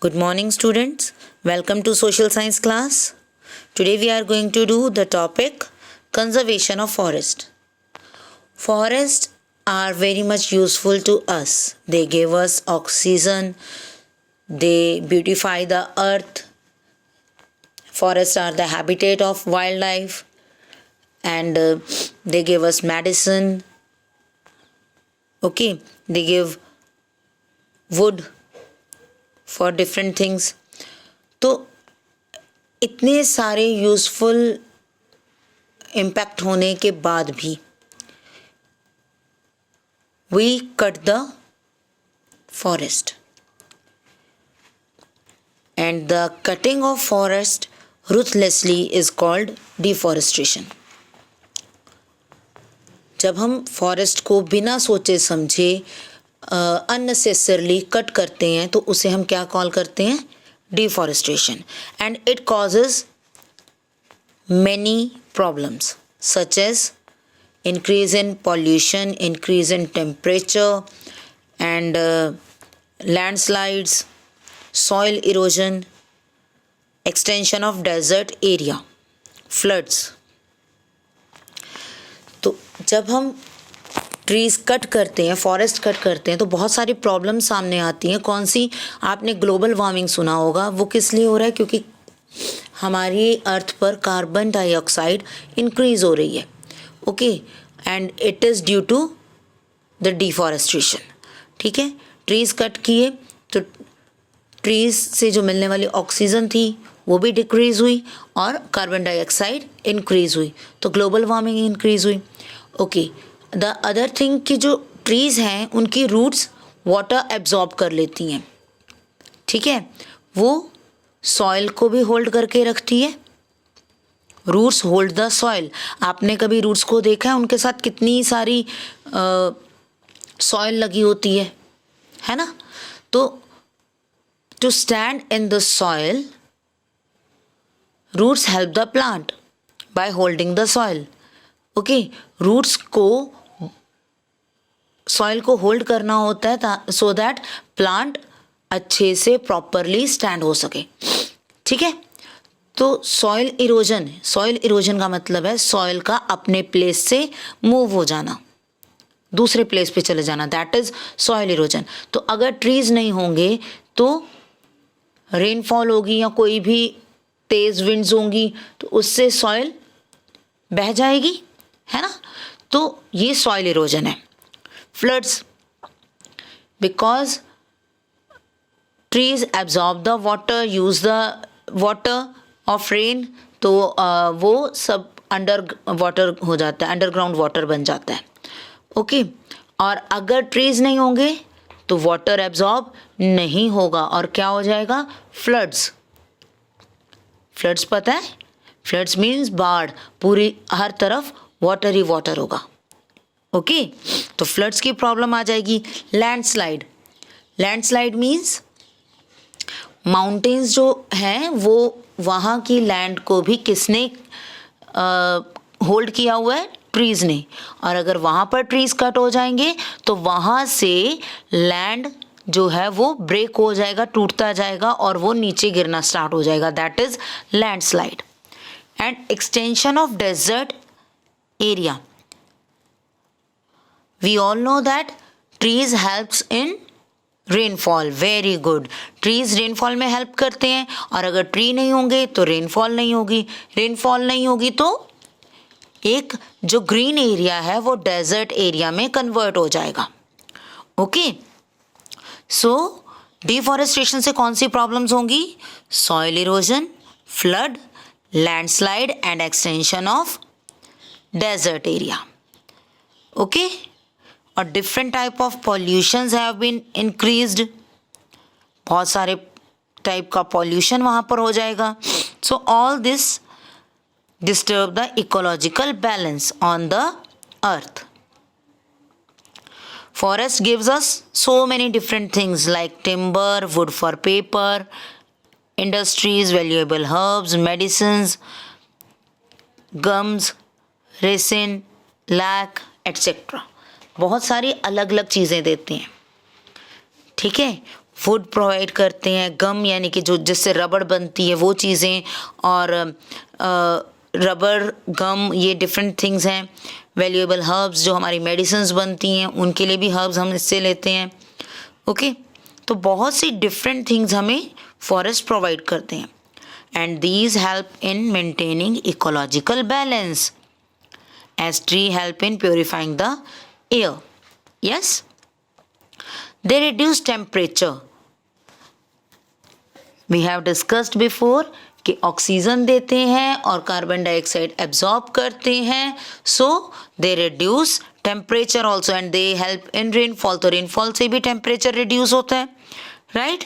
Good morning, students. Welcome to social science class. Today we are going to do the topic conservation of forest. Forests are very much useful to us. They give us oxygen. They beautify the earth. Forests are the habitat of wildlife, and they give us medicine. Okay, they give wood for different things. तो इतने सारे useful impact होने के बाद भी we cut the forest, and the cutting of forest ruthlessly is called deforestation. जब हम forest को बिना सोचे समझे अननेसेसरली कट करते हैं तो उसे हम क्या कॉल करते हैं? Deforestation. And it causes many problems such as increase in pollution, increase in temperature, and landslides, soil erosion, extension of desert area, floods. तो जब हम ट्रीज़ कट करते हैं, फॉरेस्ट कट करते हैं, तो बहुत सारी प्रॉब्लम सामने आती हैं. कौन सी? आपने ग्लोबल वार्मिंग सुना होगा. वो किस लिए हो रहा है? क्योंकि हमारी अर्थ पर कार्बन डाइऑक्साइड इंक्रीज़ हो रही है. Okay, and it is due to the deforestation. ठीक है, ट्रीज़ कट किए तो ट्रीज़ से जो मिलने वाली ऑक्सीजन थी वो भी डिक्रीज़ हुई और कार्बन डाइऑक्साइड इंक्रीज़ हुई, तो ग्लोबल वार्मिंग इंक्रीज़ हुई. ओके, द अदर थिंग कि जो ट्रीज़ हैं उनकी रूट्स वाटर एब्जॉर्ब कर लेती हैं. ठीक है, वो सॉइल को भी होल्ड करके रखती है. Roots hold the soil. आपने कभी रूट्स को देखा है? उनके साथ कितनी सारी सॉइल लगी होती है ना? तो to stand in the soil, roots help the plant by holding the soil. Okay, roots को सॉइल को होल्ड करना होता है सो दैट प्लांट अच्छे से प्रॉपरली स्टैंड हो सके. ठीक है, तो सॉइल इरोजन का मतलब है सॉइल का अपने प्लेस से मूव हो जाना, दूसरे प्लेस पे चले जाना. That is soil erosion. तो अगर ट्रीज नहीं होंगे तो रेनफॉल होगी या कोई भी तेज विंड्स होंगी तो उससे सॉइल बह जाएगी, है ना? तो ये सॉइल इरोजन है. Floods, because trees absorb the water, use the water of rain, तो वो सब अंडर वाटर हो जाता है, अंडरग्राउंड वाटर बन जाता है. ओके, और अगर ट्रीज नहीं होंगे तो वाटर एब्जॉर्ब नहीं होगा और क्या हो जाएगा? फ्लड्स. फ्लड्स पता है? फ्लड्स मीन्स बाढ़. पूरी हर तरफ वाटर ही वाटर होगा. ओके, तो फ्लड्स की प्रॉब्लम आ जाएगी. लैंडस्लाइड मीन्स माउंटेन्स जो हैं वो वहाँ की लैंड को भी किसने होल्ड किया हुआ है? ट्रीज़ ने. और अगर वहाँ पर ट्रीज़ कट हो जाएंगे तो वहाँ से लैंड जो है वो ब्रेक हो जाएगा, टूटता जाएगा और वो नीचे गिरना स्टार्ट हो जाएगा. That is landslide. And extension of desert area. We all know that trees helps in rainfall. Very good. Trees rainfall में हेल्प करते हैं और अगर ट्री नहीं होंगे तो रेनफॉल नहीं होगी. रेनफॉल नहीं होगी तो एक जो ग्रीन एरिया है वो डेजर्ट एरिया में कन्वर्ट हो जाएगा. ओके, सो डिफॉरेस्टेशन से कौन सी प्रॉब्लम्स होंगी? Soil erosion, flood, landslide and extension of desert area. Okay, और different type of pollutions have been increased. बहुत सारे टाइप का पॉल्यूशन वहाँ पर हो जाएगा. So all this disturb the ecological balance on the earth. Forest gives us so many different things like timber, wood for paper, industries, valuable herbs, medicines, gums, resin, lac, etc. बहुत सारी अलग अलग चीज़ें देते हैं. ठीक है, वुड प्रोवाइड करते हैं, गम यानी कि जो जिससे रबड़ बनती है वो चीज़ें, और रबर, गम, ये डिफरेंट थिंग्स हैं। वैल्यूएबल हर्ब्स, जो हमारी मेडिसिन्स बनती हैं उनके लिए भी हर्ब्स हम इससे लेते हैं। ओके, तो बहुत सी डिफरेंट थिंग्स हमें फॉरेस्ट प्रोवाइड करते हैं, and these help in maintaining ecological balance as tree help in purifying the air. Yes, they reduce temperature. We have discussed before कि ऑक्सीजन देते हैं और कार्बन डाइऑक्साइड एब्जॉर्ब करते हैं, so they reduce temperature also, and they help in rainfall, तो rainfall से भी temperature reduce होता है, right.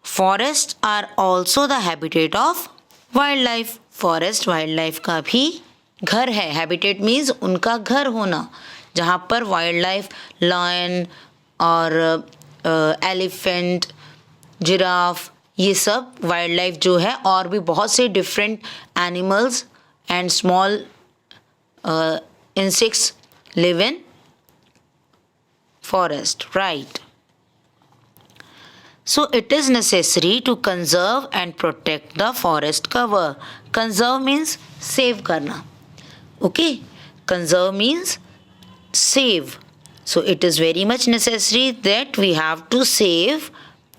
Forest are also the habitat of wild life, forest wild life का भी घर है। हैबिटेट मीन्स उनका घर होना, जहाँ पर वाइल्ड लाइफ, लायन और एलिफेंट, जिराफ, ये सब वाइल्ड लाइफ जो है, और भी बहुत से different animals and small insects live in forest, right. So it is necessary to conserve and protect the forest cover. Conserve means save करना. Okay, conserve means save. So it is very much necessary that we have to save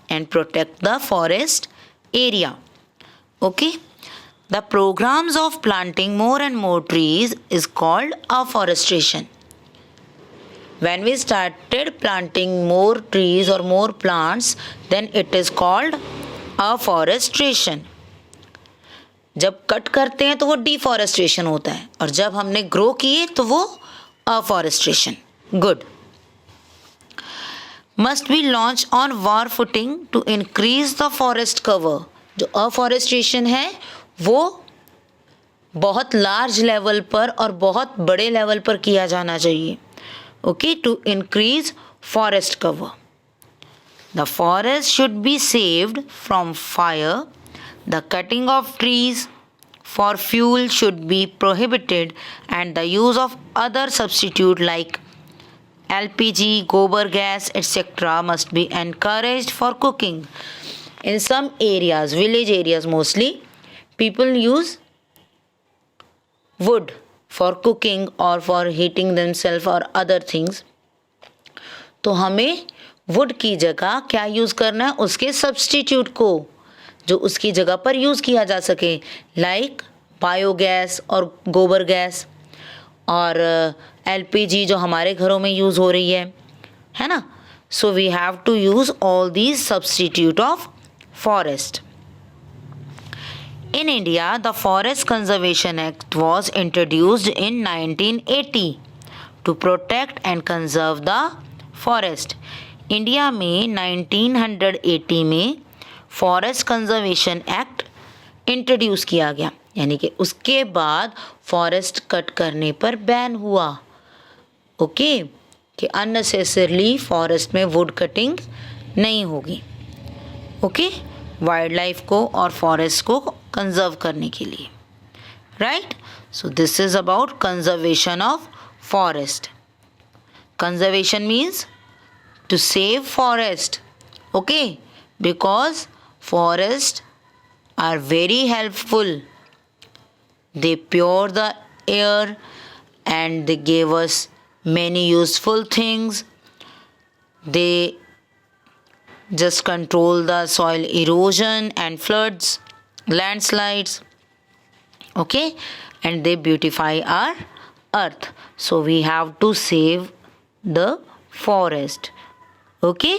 and protect the forest area. Okay, the programs of planting more and more trees is called afforestation. When we started planting more trees or more plants, then it is called afforestation. जब cut करते हैं तो वो deforestation होता है, और जब हमने ग्रो किए तो वो afforestation. Good. Must be launch on war footing to increase the forest cover. जो अफॉरेस्टेशन है वो बहुत लार्ज लेवल पर और बहुत बड़े लेवल पर किया जाना चाहिए. Okay, to increase forest cover. The forest should be saved from fire. The cutting of trees for fuel should be prohibited, and the use of other substitute like LPG, gobar gas, etc. must be encouraged for cooking. In some areas, village areas mostly, people use wood for cooking or for heating themselves or other things. तो हमें would की जगह क्या use करना है, उसके substitute को जो उसकी जगह पर यूज़ किया जा सके, लाइक बायोगैस और गोबर गैस और LPG जो हमारे घरों में यूज़ हो रही है ना. So we have to use all these substitute of forest. In India, the Forest Conservation Act was introduced in 1980 to protect and conserve the forest. India में 1980 में फॉरेस्ट कंजर्वेशन एक्ट इंट्रोड्यूस किया गया, यानी कि उसके बाद फॉरेस्ट कट करने पर बैन हुआ. ओके, कि अननेसेसरली फॉरेस्ट में वुड कटिंग नहीं होगी. ओके, वाइल्ड लाइफ को और फॉरेस्ट को कंजर्व करने के लिए, right. So this is about conservation of forest. Conservation means to save forest. Okay, because forest are very helpful. They pure the air and they gave us many useful things. They just control the soil erosion and floods, landslides, okay, and they beautify our earth. So we have to save the forest. Okay.